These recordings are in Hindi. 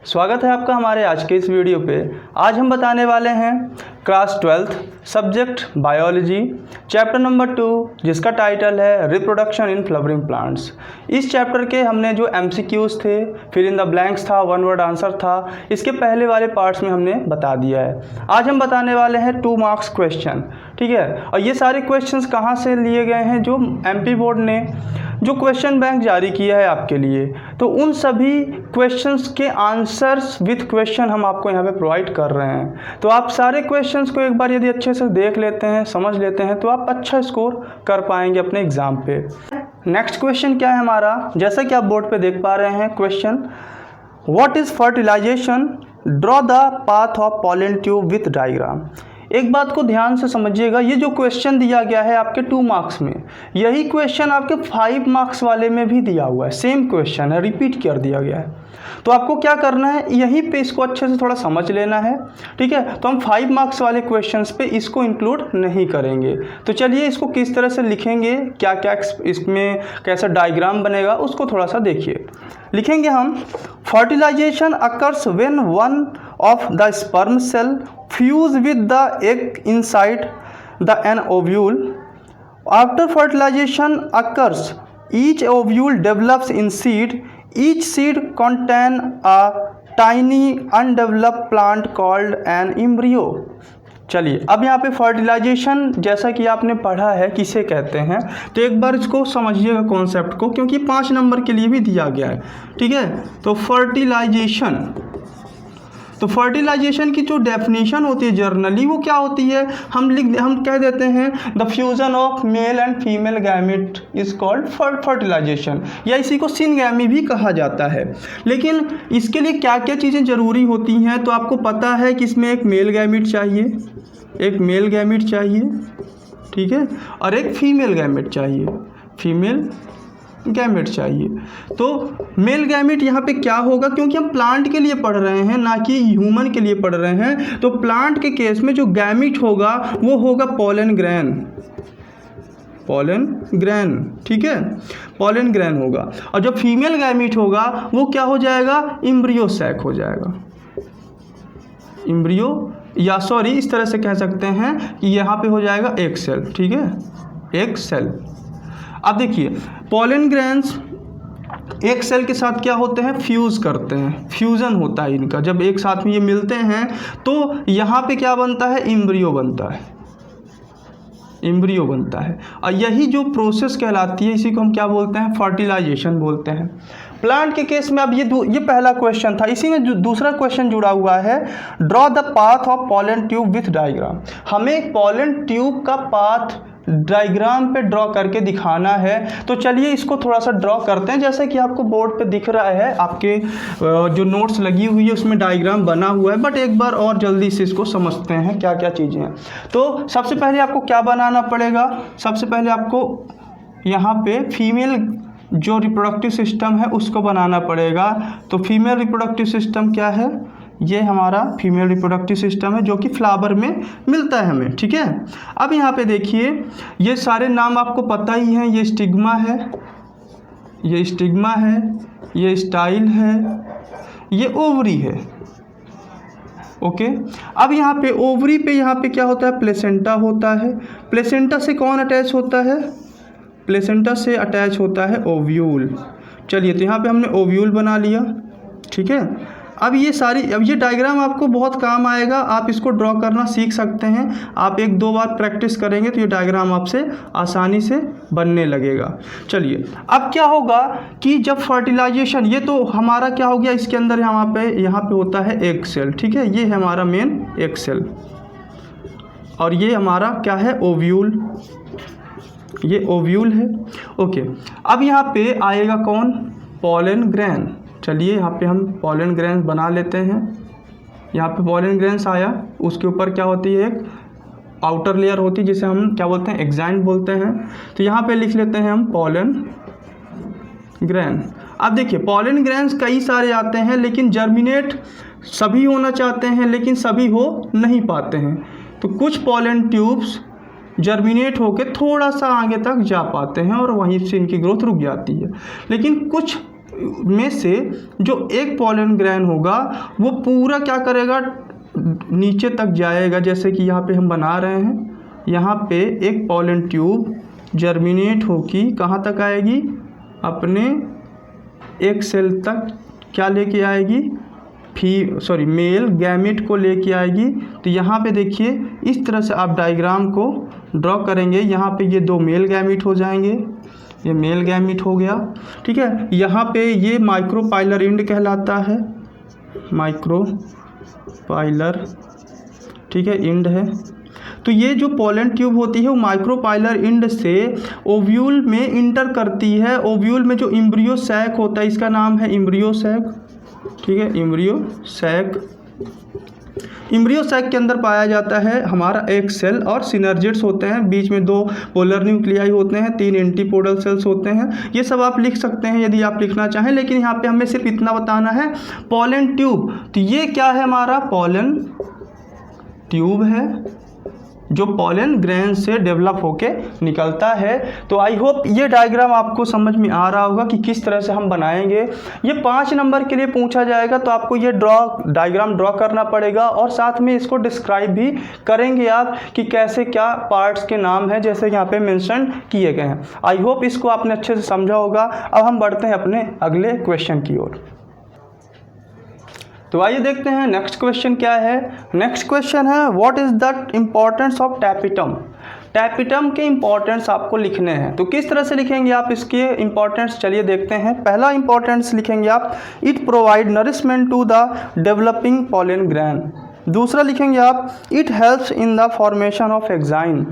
स्वागत है आपका हमारे आज के इस वीडियो पे। आज हम बताने वाले हैं class 12th subject biology chapter number 2 जिसका टाइटल है रिप्रोडक्शन इन फ्लावरिंग प्लांट्स। इस चैप्टर के हमने जो MCQs थे, फिर इन द ब्लैंक्स था, वन वर्ड आंसर था, इसके पहले वाले पार्ट्स में हमने बता दिया है। आज हम बताने वाले हैं 2 मार्क्स क्वेश्चन, ठीक है। और ये सारे क्वेश्चंस कहाँ से लिए गए हैं? जो MP बोर्ड ने जो क्वेश्चन बैंक जारी किया है आपके लिए, तो उन सभी क्वेश्चंस के आंसर्स विथ क्वेश्चन हम आपको यहाँ पे प्रोवाइड कर रहे हैं। तो आप सारे क्वेश्चंस को एक बार यदि अच्छे से देख लेते हैं, समझ लेते हैं, तो आप अच्छा स्कोर कर पाएंगे अपने एग्ज़ाम पे। नेक्स्ट क्वेश्चन क्या है हमारा? जैसा कि आप बोर्ड पे देख पा रहे हैं question, what is fertilization, draw the path of pollen tube with diagram. एक बात को ध्यान से समझिएगा, ये जो क्वेश्चन दिया गया है आपके 2 मार्क्स में, यही क्वेश्चन आपके 5 मार्क्स वाले में भी दिया हुआ है। सेम क्वेश्चन है, रिपीट कर दिया गया है। तो आपको क्या करना है, यहीं पे इसको अच्छे से थोड़ा समझ लेना है, ठीक है। तो हम 5 मार्क्स वाले क्वेश्चंस पे इसको इंक्लूड नहीं करेंगे। तो चलिए इसको किस तरह से लिखेंगे, क्या क्या इसमें कैसा डायग्राम बनेगा, उसको थोड़ा सा देखिए। लिखेंगे हम, fertilization occurs when one of the sperm cell fuse with the egg inside the an ovule. After fertilization occurs, each ovule develops in seed. Each seed contain a tiny undeveloped plant called an embryo. चलिए अब यहाँ पे फर्टिलाइजेशन जैसा कि आपने पढ़ा है किसे कहते हैं, तो एक बार इसको समझिएगा कॉन्सेप्ट को, क्योंकि 5 नंबर के लिए भी दिया गया है, ठीक है। तो फर्टिलाइजेशन की जो डेफिनेशन होती है जर्नली, वो क्या होती है, हम कह देते हैं the fusion of male and female gamete is called fertilization, या इसी को सिनगैमी भी कहा जाता है। लेकिन इसके लिए क्या क्या चीज़ें ज़रूरी होती हैं, तो आपको पता है कि इसमें एक मेल गैमेट चाहिए, ठीक है, और एक फीमेल गैमेट चाहिए। तो मेल गैमेट यहाँ पे क्या होगा, क्योंकि हम प्लांट के लिए पढ़ रहे हैं ना कि ह्यूमन के लिए पढ़ रहे हैं, तो प्लांट के केस में जो गैमेट होगा वो होगा पोलन ग्रेन, ठीक है, पोलन ग्रेन होगा। और जब फीमेल गैमेट होगा वो क्या हो जाएगा, एम्ब्रियो सैक हो जाएगा। या सॉरी इस तरह से कह सकते हैं कि यहाँ पे हो जाएगा एक सेल, ठीक है, एक सेल। अब देखिए पोलन ग्रेन्स एक सेल के साथ क्या होते हैं, फ्यूज़ करते हैं, फ्यूज़न होता है इनका। जब एक साथ में ये मिलते हैं तो यहाँ पे क्या बनता है, एम्ब्रियो बनता है। और यही जो प्रोसेस कहलाती है, इसी को हम क्या बोलते हैं, फर्टिलाइजेशन बोलते हैं। प्लांट के केस में अब ये पहला क्वेश्चन था, इसी में दूसरा क्वेश्चन जुड़ा हुआ है, draw the path of pollen tube with diagram. हमें पॉलन ट्यूब का पाथ डायग्राम पे ड्रॉ करके दिखाना है। तो चलिए इसको थोड़ा सा ड्रॉ करते हैं। जैसे कि आपको बोर्ड पे दिख रहा है, आपके जो नोट्स लगी हुई है उसमें डायग्राम बना हुआ है, बट एक बार और जल्दी से इसको समझते हैं क्या क्या चीज़ें हैं। तो सबसे पहले आपको क्या बनाना पड़ेगा, सबसे पहले आपको यहाँ पे फीमेल जो रिप्रोडक्टिव सिस्टम है उसको बनाना पड़ेगा। तो फीमेल रिप्रोडक्टिव सिस्टम क्या है, ये हमारा फीमेल रिप्रोडक्टिव सिस्टम है जो कि फ्लावर में मिलता है हमें, ठीक है। अब यहाँ पे देखिए ये सारे नाम आपको पता ही हैं, ये स्टिग्मा है, ये स्टाइल है, ये ओवरी है, ओके। अब यहाँ पे ओवरी पे यहाँ पे क्या होता है, प्लेसेंटा होता है। प्लेसेंटा से कौन अटैच होता है, प्लेसेंटा से अटैच होता है ओव्यूल। चलिए तो यहाँ पे हमने ओव्यूल बना लिया, ठीक है। अब ये डायग्राम आपको बहुत काम आएगा, आप इसको ड्रॉ करना सीख सकते हैं। आप 1-2 बार प्रैक्टिस करेंगे तो ये डायग्राम आपसे आसानी से बनने लगेगा। चलिए अब क्या होगा कि जब फर्टिलाइजेशन, ये तो हमारा क्या हो गया, इसके अंदर यहाँ पे होता है एग सेल, ठीक है, ये है हमारा मेन एग सेल, और ये हमारा क्या है, ओव्यूल, ये ओव्यूल है, ओके। अब यहाँ पे आएगा कौन, पोलन ग्रेन। चलिए यहाँ पे हम पोलन ग्रेन्स बना लेते हैं। यहाँ पे पोलन ग्रेन्स आया, उसके ऊपर क्या होती है, एक आउटर लेयर होती है जिसे हम क्या बोलते हैं, एक्साइंट बोलते हैं। तो यहाँ पे लिख लेते हैं हम पोलन ग्रेन। अब देखिए पोलन ग्रेन्स कई सारे आते हैं, लेकिन जर्मिनेट सभी होना चाहते हैं, लेकिन सभी हो नहीं पाते हैं। तो कुछ पोलन ट्यूब्स जर्मिनेट होकर थोड़ा सा आगे तक जा पाते हैं और वहीं से इनकी ग्रोथ रुक जाती है, लेकिन कुछ में से जो एक पॉलन ग्रेन होगा वो पूरा क्या करेगा, नीचे तक जाएगा। जैसे कि यहाँ पे हम बना रहे हैं, यहाँ पे एक पॉलन ट्यूब जर्मिनेट होगी, कहाँ तक आएगी, अपने एक सेल तक क्या लेके आएगी, मेल गैमेट को लेके आएगी। तो यहाँ पे देखिए इस तरह से आप डायग्राम को ड्रॉ करेंगे। यहाँ पे ये दो मेल गैमेट हो जाएंगे, ये मेल गैमेट हो गया, ठीक है। यहाँ पे ये माइक्रोपाइलर एंड कहलाता है, माइक्रोपाइलर, ठीक है, एंड है। तो ये जो पोलन ट्यूब होती है वो माइक्रोपाइलर एंड से ओव्यूल में इंटर करती है। ओव्यूल में जो एम्ब्रियो सैक होता है, इसका नाम है एम्ब्रियो सैक, ठीक है, एम्ब्रियो सैक। एम्ब्रियो सैक के अंदर पाया जाता है हमारा एक सेल और सिनर्जिड्स होते हैं, बीच में दो पोलर न्यूक्लियाई होते हैं, 3 एंटीपोडल सेल्स होते हैं। ये सब आप लिख सकते हैं यदि आप लिखना चाहें, लेकिन यहाँ पे हमें सिर्फ इतना बताना है पोलन ट्यूब। तो ये क्या है, हमारा पोलन ट्यूब है जो पोलन ग्रेन से डेवलप होके निकलता है। तो आई होप ये डायग्राम आपको समझ में आ रहा होगा कि किस तरह से हम बनाएंगे। ये 5 नंबर के लिए पूछा जाएगा, तो आपको ये डायग्राम ड्रॉ करना पड़ेगा और साथ में इसको डिस्क्राइब भी करेंगे आप कि कैसे क्या पार्ट्स के नाम हैं, जैसे यहाँ पे मेंशन किए गए हैं। आई होप इसको आपने अच्छे से समझा होगा। अब हम बढ़ते हैं अपने अगले क्वेश्चन की ओर। तो आइए देखते हैं नेक्स्ट क्वेश्चन क्या है। नेक्स्ट क्वेश्चन है what is the importance of tapetum. Tapetum के इम्पोर्टेंस आपको लिखने हैं। तो किस तरह से लिखेंगे आप इसके इम्पोर्टेंस, चलिए देखते हैं। पहला इम्पोर्टेंस लिखेंगे आप, it provide nourishment to the developing pollen grain. दूसरा लिखेंगे आप, it helps in the formation of exine.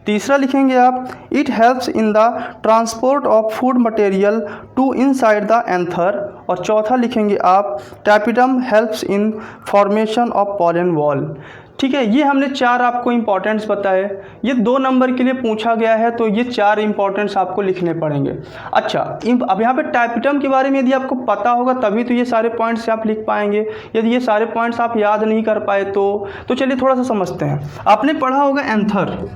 तीसरा लिखेंगे आप, it helps in the transport of food material to inside the anther. और चौथा लिखेंगे आप, tapetum helps in formation of pollen wall. ठीक है, ये हमने 4 आपको इंपॉर्टेंट्स बताए। ये 2 नंबर के लिए पूछा गया है, तो ये 4 इंपॉर्टेंट्स आपको लिखने पड़ेंगे। अच्छा, अब यहाँ पे टैपिटम के बारे में यदि आपको पता होगा तभी तो ये सारे पॉइंट्स आप लिख पाएंगे। यदि ये सारे पॉइंट्स आप याद नहीं कर पाए तो चलिए थोड़ा सा समझते हैं। आपने पढ़ा होगा एंथर,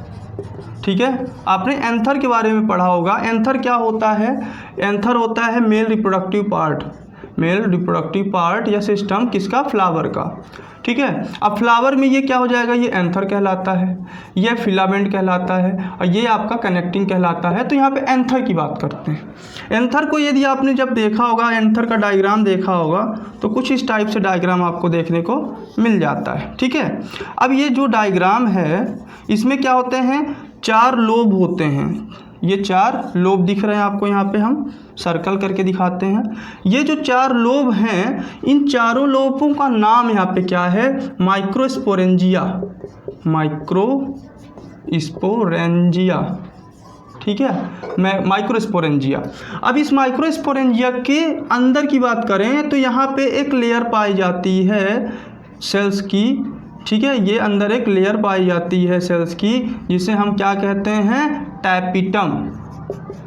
ठीक है, आपने एंथर के बारे में पढ़ा होगा। एंथर क्या होता है, एंथर होता है male reproductive part, male reproductive part या सिस्टम किसका, फ्लावर का। ठीक है, अब फ्लावर में ये क्या हो जाएगा, ये एंथर कहलाता है, ये फिलामेंट कहलाता है और ये आपका कनेक्टिंग कहलाता है। तो यहाँ पे एंथर की बात करते हैं। एंथर को यदि आपने जब देखा होगा, एंथर का डायग्राम देखा होगा, तो कुछ इस टाइप से डायग्राम आपको देखने को मिल जाता है। ठीक है, अब ये जो डायग्राम है इसमें क्या होते हैं, 4 लोब होते हैं। ये 4 लोब दिख रहे हैं आपको, यहाँ पे हम सर्कल करके दिखाते हैं। ये जो 4 लोब हैं, इन चारों लोबों का नाम यहाँ पे क्या है, माइक्रोस्पोरेंजिया, माइक्रोस्पोरेंजिया। ठीक है, माइक्रोस्पोरेंजिया। अब इस माइक्रोस्पोरेंजिया के अंदर की बात करें तो यहाँ पे एक लेयर पाई जाती है सेल्स की। ठीक है, ये अंदर एक लेयर पाई जाती है सेल्स की, जिसे हम क्या कहते हैं, टैपिटम।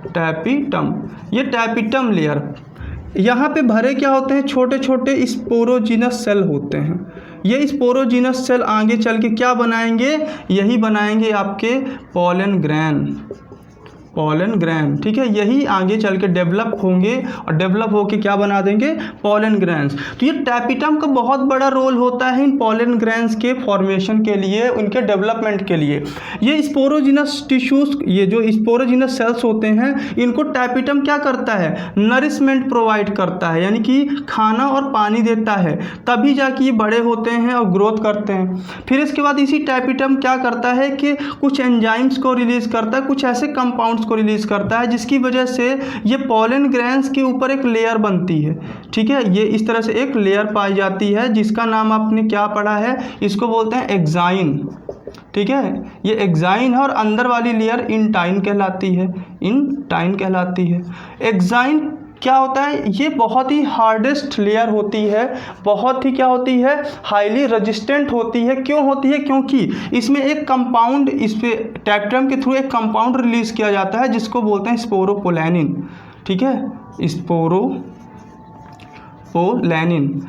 टैपिटम, ये टैपिटम लेयर। यहाँ पे भरे क्या होते हैं, छोटे छोटे स्पोरोजिनस सेल होते हैं। ये स्पोरोजिनस सेल आगे चल के क्या बनाएंगे, यही बनाएंगे आपके पोलन ग्रेन, पोलन ग्रेन। ठीक है, यही आगे चल के डेवलप होंगे और डेवलप होके क्या बना देंगे, पोलन ग्रेन्स। तो ये टैपिटम का बहुत बड़ा रोल होता है इन पोलन ग्रेन्स के फॉर्मेशन के लिए, उनके डेवलपमेंट के लिए। ये स्पोरोजिनस टिश्यूज, ये जो स्पोरोजिनस सेल्स होते हैं, इनको टैपिटम क्या करता है, नरिशमेंट प्रोवाइड करता है, यानी कि खाना और पानी देता है, तभी जाके ये बड़े होते हैं और ग्रोथ करते हैं। फिर इसके बाद इसी टैपिटम क्या करता है कि कुछ एंजाइम्स को रिलीज करता है, कुछ ऐसे कंपाउंड्स को रिलीज करता है, जिसकी वजह से ये पोलन ग्रेन्स के ऊपर एक लेयर बनती है। ठीक है, ये इस तरह से एक लेयर पाई जाती है, जिसका नाम आपने क्या पढ़ा है, इसको बोलते हैं एक्साइन। ठीक है, ये एक्साइन है और अंदर वाली लेयर इंटाइन कहलाती है, इंटाइन कहलाती है। एक्साइन क्या होता है, ये बहुत ही हार्डेस्ट लेयर होती है, बहुत ही क्या होती है, हाईली रेजिस्टेंट होती है। क्यों होती है, क्योंकि इसमें एक कंपाउंड, इस पे टैपिटम के थ्रू एक कंपाउंड रिलीज किया जाता है जिसको बोलते हैं स्पोरोपोलेनिन। ठीक है, स्पोरोपोलेनिन।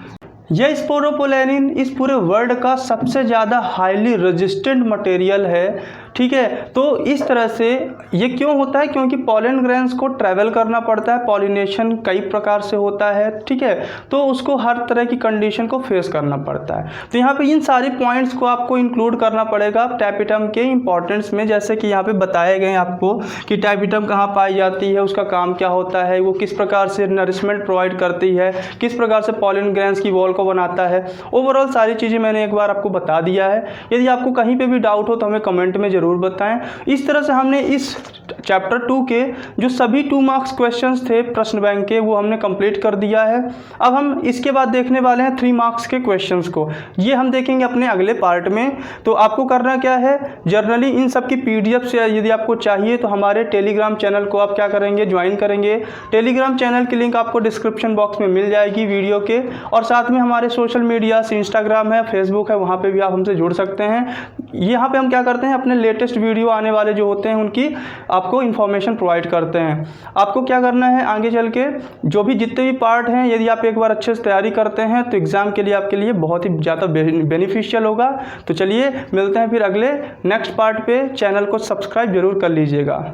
यह स्पोरोपोलेनिन इस पूरे वर्ल्ड का सबसे ज़्यादा हाईली रेजिस्टेंट मटेरियल है। ठीक है। तो इस तरह से ये क्यों होता है, क्योंकि पॉलन ग्रेन्स को ट्रैवल करना पड़ता है, पॉलिनेशन कई प्रकार से होता है, ठीक है, तो उसको हर तरह की कंडीशन को फेस करना पड़ता है। तो यहाँ पे इन सारे पॉइंट्स को आपको इंक्लूड करना पड़ेगा टैपेटम के इंपॉर्टेंस में, जैसे कि यहाँ पे बताए गए आपको कि टैपेटम कहाँ पाई जाती है, उसका काम क्या होता है, वो किस प्रकार से नरिशमेंट प्रोवाइड करती है, किस प्रकार से पॉलन ग्रेन्स की वॉल को बनाता है। ओवरऑल सारी चीज़ें मैंने एक बार आपको बता दिया है। यदि आपको कहीं पे भी डाउट हो तो हमें कमेंट में ज़रूर बताएं। इस तरह से हमने इस चैप्टर 2 के जो सभी 2 मार्क्स क्वेश्चंस थे प्रश्न बैंक के, वो हमने कंप्लीट कर दिया है। अब हम इसके बाद देखने वाले हैं 3 मार्क्स के क्वेश्चंस को, ये हम देखेंगे अपने अगले पार्ट में। तो आपको करना क्या है, जर्नली इन सब की PDF से यदि आपको चाहिए तो हमारे टेलीग्राम चैनल को आप क्या करेंगे, ज्वाइन करेंगे। टेलीग्राम चैनल की लिंक आपको डिस्क्रिप्शन बॉक्स में मिल जाएगी वीडियो के, और साथ में हमारे सोशल मीडिया से इंस्टाग्राम है, फेसबुक है, वहाँ पे भी आप हमसे जुड़ सकते हैं। यहाँ पे हम क्या करते हैं, अपने लेटेस्ट वीडियो आने वाले जो होते हैं उनकी आपको इन्फॉर्मेशन प्रोवाइड करते हैं। आपको क्या करना है, आगे चल के जो भी जितने भी पार्ट हैं, यदि आप एक बार अच्छे से तैयारी करते हैं तो एग्ज़ाम के लिए आपके लिए बहुत ही ज़्यादा बेनिफिशियल होगा। तो चलिए मिलते हैं फिर अगले नेक्स्ट पार्ट पे। चैनल को सब्सक्राइब जरूर कर लीजिएगा।